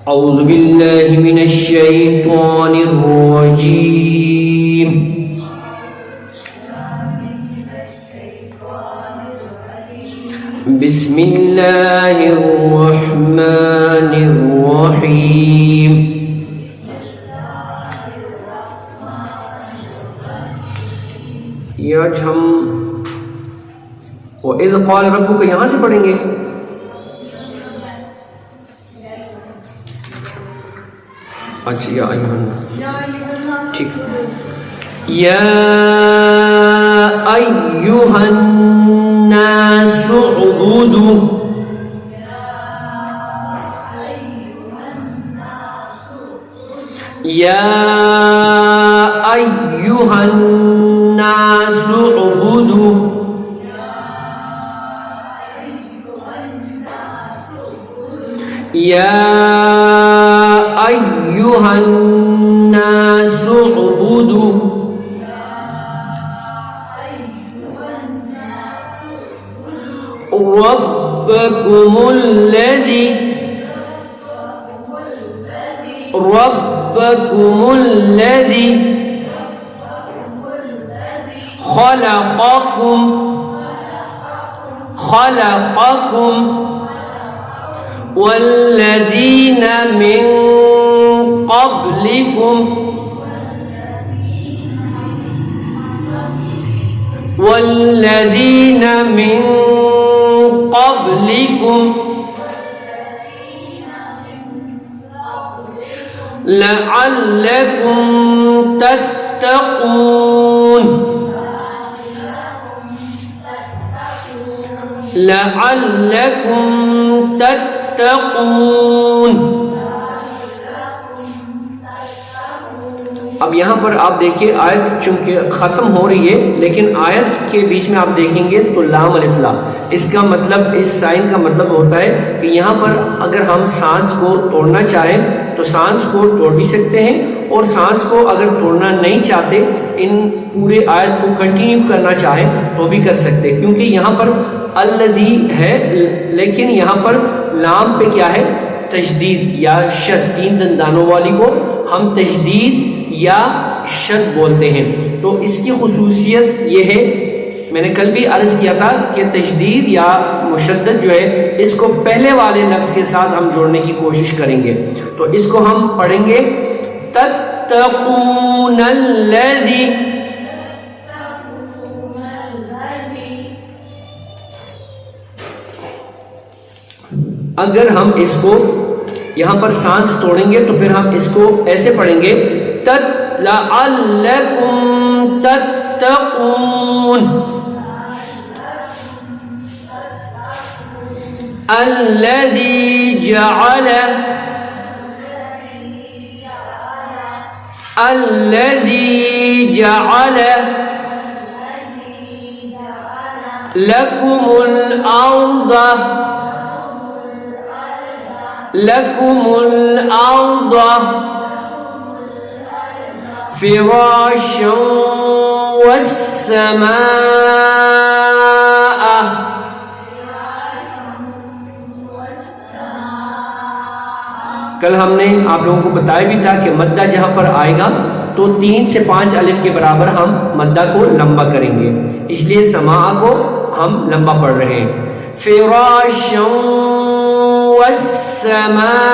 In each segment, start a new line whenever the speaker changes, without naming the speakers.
औज़ु बिल्लाहि मिनश शैतानिर रजीम। बिस्मिल्लाहिर रहमानिर रहीम। ये आज हम वइज़ क़ाल रब्बुका यहाँ से पढ़ेंगे। अच्छा या ठीक। या अय्युहन नासु उबुदू। या अय्युहन नासु उबुदू। या अय्युहन नासु उबुदू। रब्बकुमुल्लज़ी खलक़कुम वल्लज़ीन मिन क़ब्लिकुम लअल्लकुम तत्तक़ून। अब यहाँ पर आप देखिए, आयत चूंकि ख़त्म हो रही है, लेकिन आयत के बीच में आप देखेंगे तो लाम अलिफ ला, इसका मतलब, इस साइन का मतलब होता है कि यहाँ पर अगर हम सांस को तोड़ना चाहें तो सांस को तोड़ भी सकते हैं, और सांस को अगर तोड़ना नहीं चाहते, इन पूरे आयत को कंटिन्यू करना चाहें तो भी कर सकते हैं, क्योंकि यहाँ पर अल्लज़ी है, लेकिन यहाँ पर लाम पे क्या है, तजदीद या शद। तीन दंदानों वाली को हम तजदीद या शद बोलते हैं। तो इसकी खुसूसियत ये है, मैंने कल भी अर्ज किया था कि तजदीद या मुशद्दद जो है, इसको पहले वाले लफ्ज के साथ हम जोड़ने की कोशिश करेंगे। तो इसको हम पढ़ेंगे तत्तक़ूनल्लज़ी। अगर हम इसको यहां पर सांस तोड़ेंगे तो फिर हम इसको ऐसे पढ़ेंगे लअल्लकुम तत्तक़ून। अल्लज़ी जअल लकुमुल अर्द फ़िराशं वस्समाअ। कल हमने आप लोगों को बताया भी था कि मद्दा जहां पर आएगा तो 3 से 5 अलिफ के बराबर हम मद्दा को लंबा करेंगे, इसलिए समा को हम लंबा पढ़ रहे हैं। फ़िराशं वस्समाअ।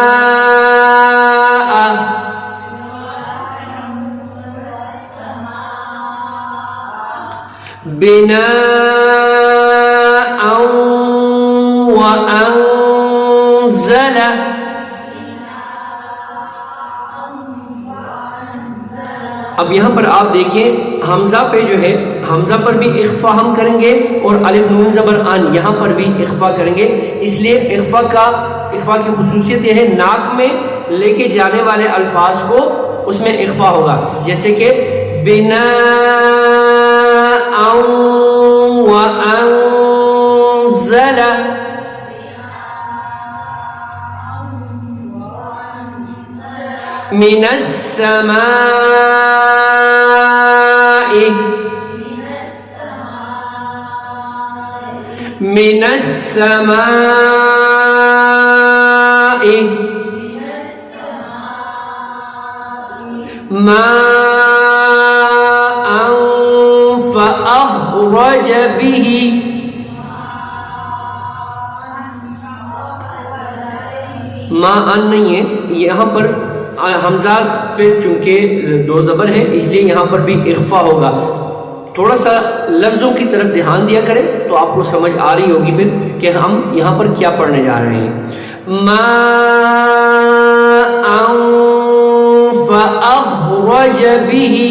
बिनाअन व अंज़ल। अब यहाँ पर आप देखिए, हमजा पे जो है, हमजा पर भी इख्फा हम करेंगे और अलिफ नून ज़बर अन यहाँ पर भी इख्फा करेंगे। इसलिए इख्फा की खुसूसियत यह है, नाक में लेके जाने वाले अल्फाज को उसमें इख्फा होगा, जैसे कि बिनाअन व अंज़ल। मिनस समाई मिनस समाई माअन फअखरज बिही, माअन नहीं है, यहाँ पर हमजा पे चूंकि दो जबर है इसलिए यहाँ पर भी इख्फा होगा। थोड़ा सा लफ्जों की तरफ ध्यान दिया करें तो आपको समझ आ रही होगी फिर कि हम यहाँ पर क्या पढ़ने जा रहे हैं। माअन फअखरज बिही,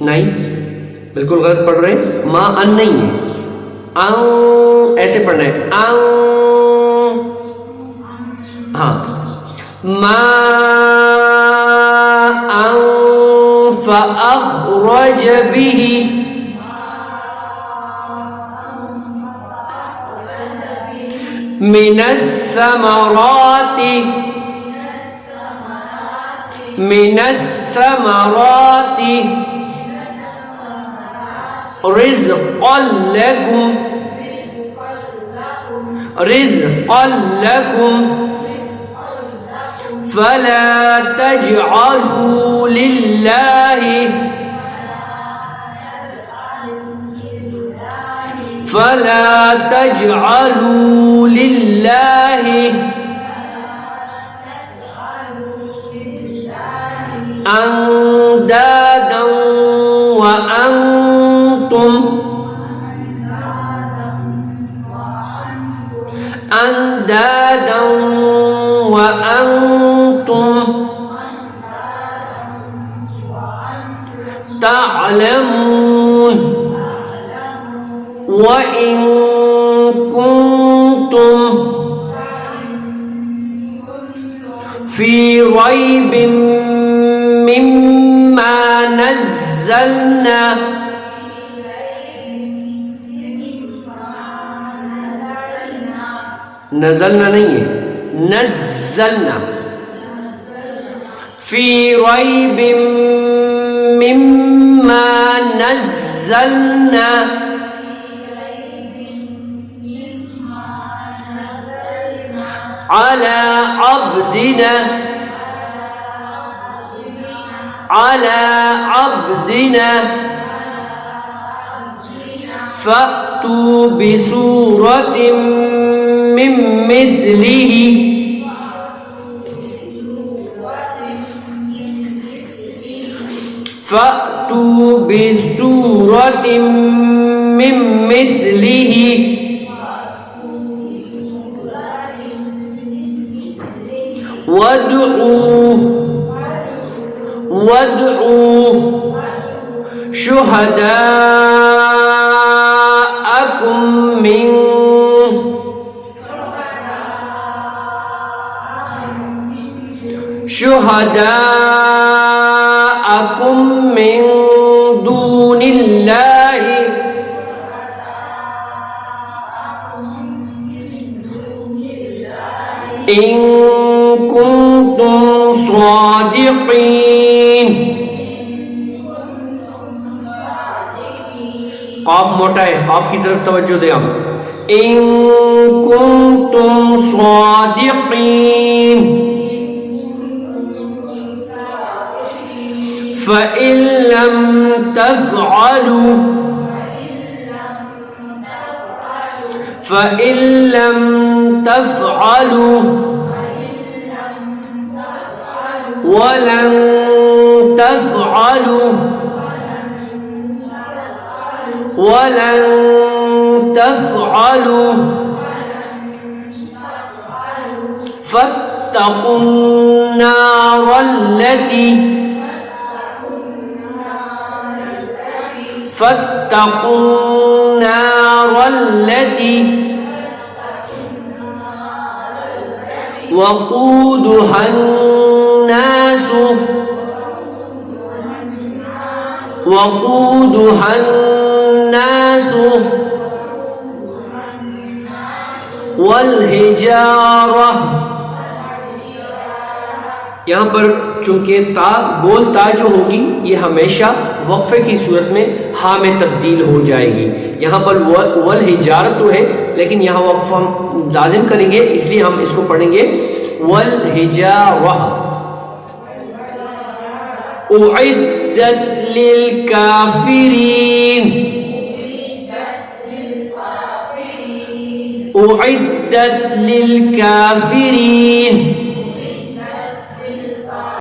नहीं बिल्कुल गलत पढ़ रहे हैं, माअन नहीं है, आं ऐसे पढ़ना है, आं, हाँ, माअन फअखरज बिही, मिनस्समराति, मिनस्समराति रिज़्क़न लकुम, रिज़्क़न लकुम फला तजअलू लिल्लाहि, फला तजअलू लिल्लाहि अंदादन व अंतुम, अंदादन व अंतुम तअलमून, व इन कुंतुम फी रैबिन मिम्मा नज़्ज़लना, नज़लना नहीं है, नज़्ज़लना, फी रैबिन मिम्मा नज़्ज़लना अला अब्दिना, अला अब्दिना फ़अतू बिसूरतिन मिन मिस्लिही, फ़अतू बिसूरतिन मिन मिस्लिही वदउ शुहदाअकुम मिन, शुहदाअकुम मिन दूनिल्लाहि इन कुंतुम सादिकीन। काफ मोटा है, काफ की तरफ तवज्जो दें आप। इन कुंतुम सादिकीन फ़इन लम तफ़अलू, फ़इन लम तफ़अलू वलन तफ़अलू, वलन तफ़अलू फत्तक़ुन्नारल्लती, फत्तक़ुन्नारल्लती वक़ूदुहन्नासु, वक़ूदुहन्नासु वल हिजारा। यहाँ पर चूंकि ता गोल ता जो होगी ये हमेशा वक्फे की सूरत में हा में तब्दील हो जाएगी। यहाँ पर वल हिजारत तो है लेकिन यहाँ वक्फ हम लाजिम करेंगे, इसलिए हम इसको पढ़ेंगे वल हिजारा। उइद्दत लिल काफिरीन, उइद्दत लिल काफिरीन।